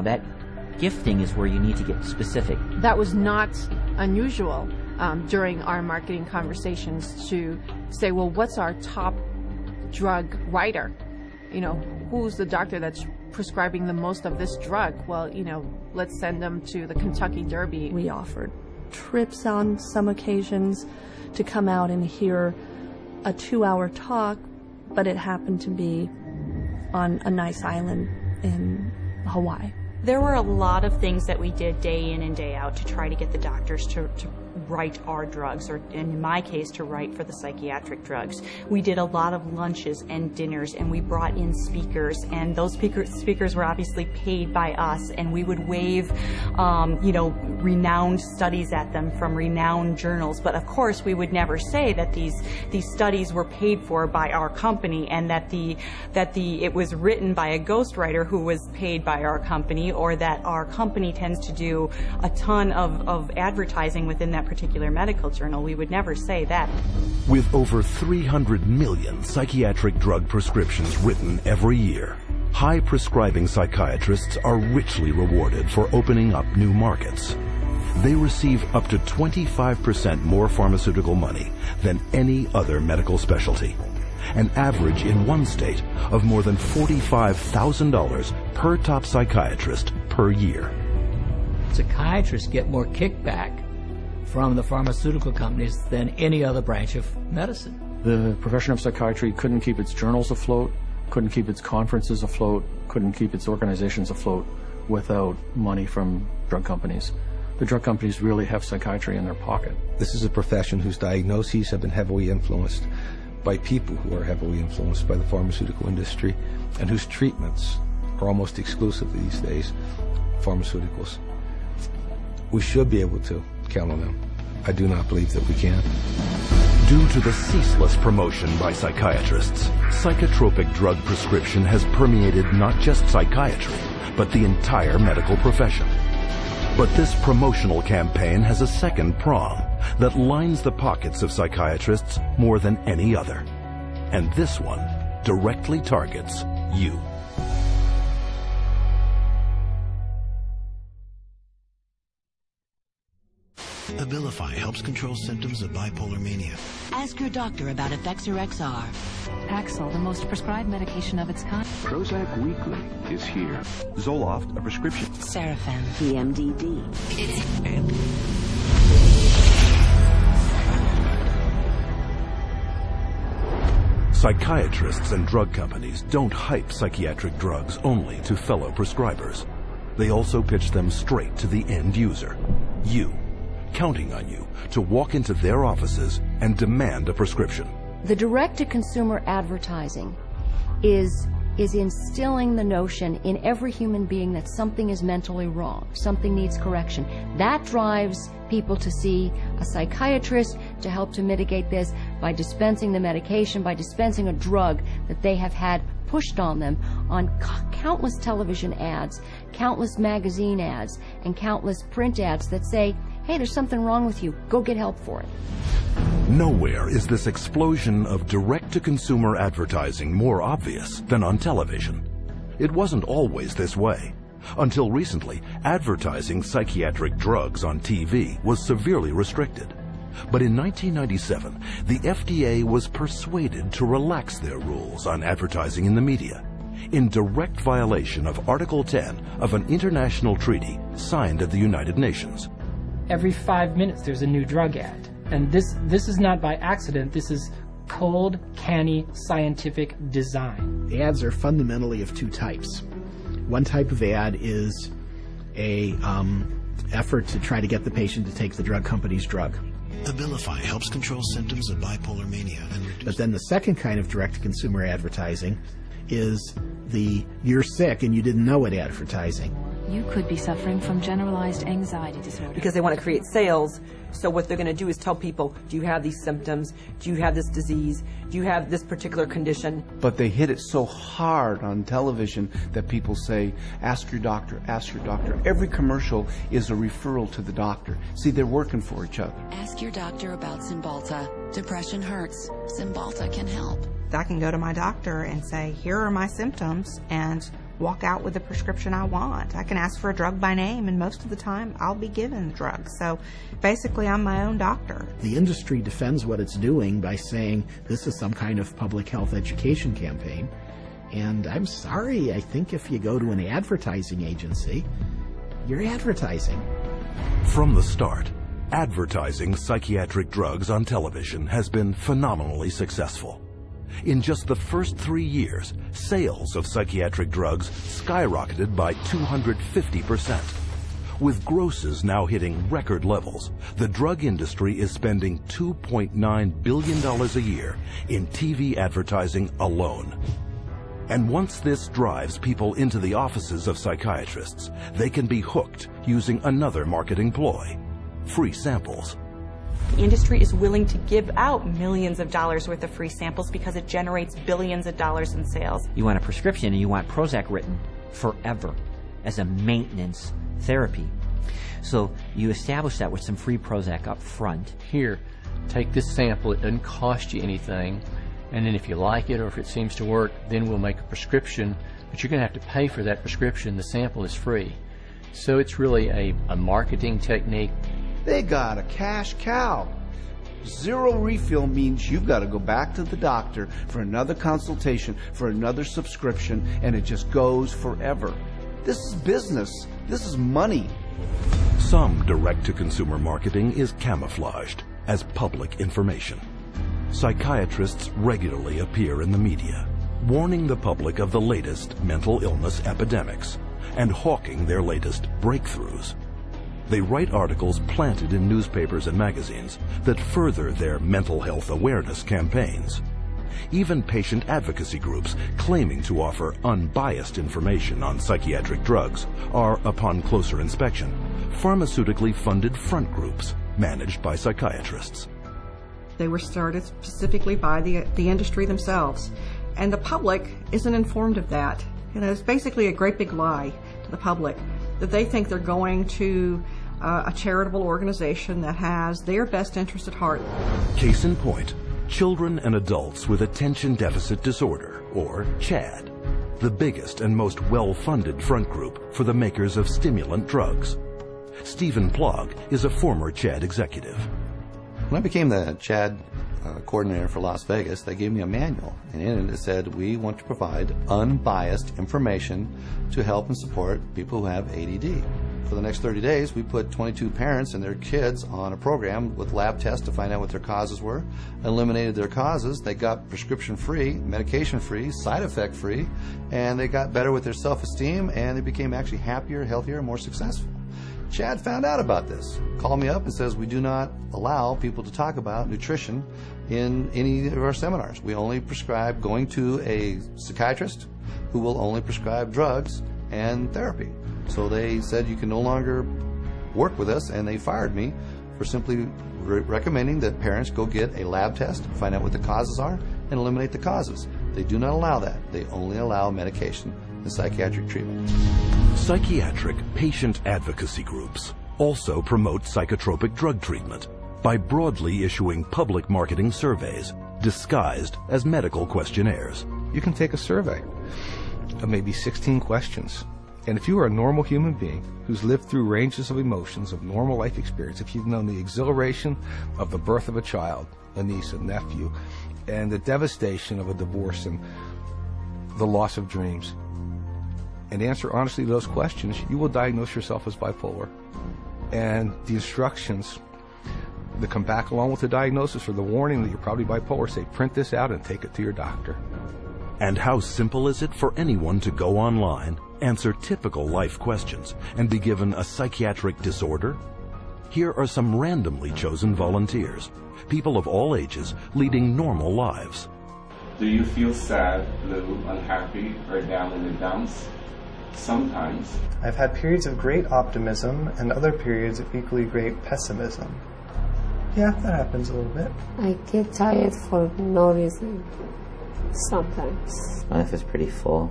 That gifting is where you need to get specific. That was not unusual during our marketing conversations to say, well, what's our top drug writer? You know, who's the doctor that's prescribing the most of this drug? Well, you know, let's send them to the Kentucky Derby. We offered trips on some occasions to come out and hear a 2-hour talk, but it happened to be on a nice island in Hawaii. There were a lot of things that we did day in and day out to try to get the doctors to write our drugs, or in my case, to write for the psychiatric drugs. We did a lot of lunches and dinners, and we brought in speakers, and those speakers were obviously paid by us, and we would wave, you know, renowned studies at them from renowned journals. But of course, we would never say that these studies were paid for by our company, and that it was written by a ghostwriter who was paid by our company, or that our company tends to do a ton of advertising within that particular medical journal. We would never say that. With over 300 million psychiatric drug prescriptions written every year, high-prescribing psychiatrists are richly rewarded for opening up new markets. They receive up to 25% more pharmaceutical money than any other medical specialty, an average in one state of more than $45,000 per top psychiatrist per year. Psychiatrists get more kickback from the pharmaceutical companies than any other branch of medicine. The profession of psychiatry couldn't keep its journals afloat, couldn't keep its conferences afloat, couldn't keep its organizations afloat without money from drug companies. The drug companies really have psychiatry in their pocket. This is a profession whose diagnoses have been heavily influenced by people who are heavily influenced by the pharmaceutical industry, and whose treatments are almost exclusively these days pharmaceuticals. We should be able to count on them. I do not believe that we can. Due to the ceaseless promotion by psychiatrists, psychotropic drug prescription has permeated not just psychiatry, but the entire medical profession. But this promotional campaign has a second prong that lines the pockets of psychiatrists more than any other. And this one directly targets you. Abilify helps control symptoms of bipolar mania. Ask your doctor about Effexor XR. Paxil, the most prescribed medication of its kind. Prozac Weekly is here. Zoloft, a prescription. Seraphin. PMDD. And psychiatrists and drug companies don't hype psychiatric drugs only to fellow prescribers. They also pitch them straight to the end user, you, counting on you to walk into their offices and demand a prescription. The direct-to-consumer advertising is instilling the notion in every human being that something is mentally wrong, something needs correction. That drives people to see a psychiatrist to help to mitigate this by dispensing the medication, by dispensing a drug that they have had pushed on them on countless television ads, countless magazine ads, and countless print ads that say, hey, there's something wrong with you, go get help for it. Nowhere is this explosion of direct-to-consumer advertising more obvious than on television. It wasn't always this way. Until recently, advertising psychiatric drugs on TV was severely restricted. But in 1997, the FDA was persuaded to relax their rules on advertising in the media, in direct violation of Article 10 of an international treaty signed at the United Nations. Every 5 minutes there's a new drug ad. And this is not by accident. This is cold, canny, scientific design. The ads are fundamentally of two types. One type of ad is a effort to try to get the patient to take the drug company's drug. Abilify helps control symptoms of bipolar mania. But then the second kind of direct-to-consumer advertising is the you're sick and you didn't know it advertising. You could be suffering from generalized anxiety disorder. Because they want to create sales, so what they're going to do is tell people, do you have these symptoms? Do you have this disease? Do you have this particular condition? But they hit it so hard on television that people say, ask your doctor, ask your doctor. Every commercial is a referral to the doctor. See, they're working for each other. Ask your doctor about Cymbalta. Depression hurts. Cymbalta can help. I can go to my doctor and say, here are my symptoms, and walk out with the prescription I want. I can ask for a drug by name, and most of the time I'll be given the drug. So basically I'm my own doctor. The industry defends what it's doing by saying this is some kind of public health education campaign. And I'm sorry, I think if you go to an advertising agency, you're advertising. From the start, advertising psychiatric drugs on television has been phenomenally successful. In just the first 3 years, sales of psychiatric drugs skyrocketed by 250%. With grosses now hitting record levels, the drug industry is spending $2.9 billion a year in TV advertising alone. And once this drives people into the offices of psychiatrists, they can be hooked using another marketing ploy: free samples. The industry is willing to give out millions of dollars worth of free samples because it generates billions of dollars in sales. You want a prescription and you want Prozac written forever as a maintenance therapy. So you establish that with some free Prozac up front. Here, take this sample, it doesn't cost you anything, and then if you like it or if it seems to work, then we'll make a prescription, but you're going to have to pay for that prescription. The sample is free. So it's really a marketing technique. They got a cash cow. Zero refill means you've got to go back to the doctor for another consultation, for another subscription, and it just goes forever. This is business. This is money. Some direct-to-consumer marketing is camouflaged as public information. Psychiatrists regularly appear in the media, warning the public of the latest mental illness epidemics and hawking their latest breakthroughs. They write articles planted in newspapers and magazines that further their mental health awareness campaigns. Even patient advocacy groups claiming to offer unbiased information on psychiatric drugs are, upon closer inspection, pharmaceutically funded front groups managed by psychiatrists. They were started specifically by the industry themselves, and the public isn't informed of that. You know, it's basically a great big lie to the public that they think they're going to a charitable organization that has their best interest at heart. Case in point, children and adults with attention deficit disorder, or CHAD, the biggest and most well-funded front group for the makers of stimulant drugs. Stephen Plog is a former CHAD executive. When I became the CHAD coordinator for Las Vegas, they gave me a manual, and in it said, we want to provide unbiased information to help and support people who have ADD. For the next 30 days, we put 22 parents and their kids on a program with lab tests to find out what their causes were, eliminated their causes, they got prescription free, medication free, side effect free, and they got better with their self-esteem, and they became actually happier, healthier, and more successful. CHAD found out about this, called me up and says, we do not allow people to talk about nutrition in any of our seminars. We only prescribe going to a psychiatrist who will only prescribe drugs and therapy. So they said you can no longer work with us, and they fired me for simply recommending that parents go get a lab test, find out what the causes are, and eliminate the causes. They do not allow that. They only allow medication and psychiatric treatment. Psychiatric patient advocacy groups also promote psychotropic drug treatment by broadly issuing public marketing surveys disguised as medical questionnaires. You can take a survey of maybe 16 questions. And if you are a normal human being who's lived through ranges of emotions of normal life experience, if you've known the exhilaration of the birth of a child, a niece, a nephew, and the devastation of a divorce and the loss of dreams, and answer honestly to those questions, you will diagnose yourself as bipolar. And the instructions that come back along with the diagnosis or the warning that you're probably bipolar say, print this out and take it to your doctor. And how simple is it for anyone to go online, answer typical life questions, and be given a psychiatric disorder? Here are some randomly chosen volunteers, people of all ages leading normal lives. Do you feel sad, blue, unhappy, or down in the dumps? Sometimes. I've had periods of great optimism and other periods of equally great pessimism. Yeah, that happens a little bit. I get tired for no reason. Sometimes. Life is pretty full.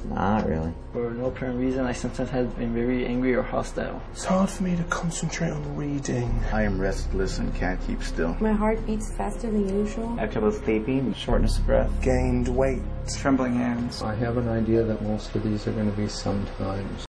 Not really. For no apparent reason, I sometimes have been very angry or hostile. It's hard for me to concentrate on reading. I am restless and can't keep still. My heart beats faster than usual. I have trouble sleeping, shortness of breath. Gained weight. Trembling hands. I have an idea that most of these are going to be sometimes.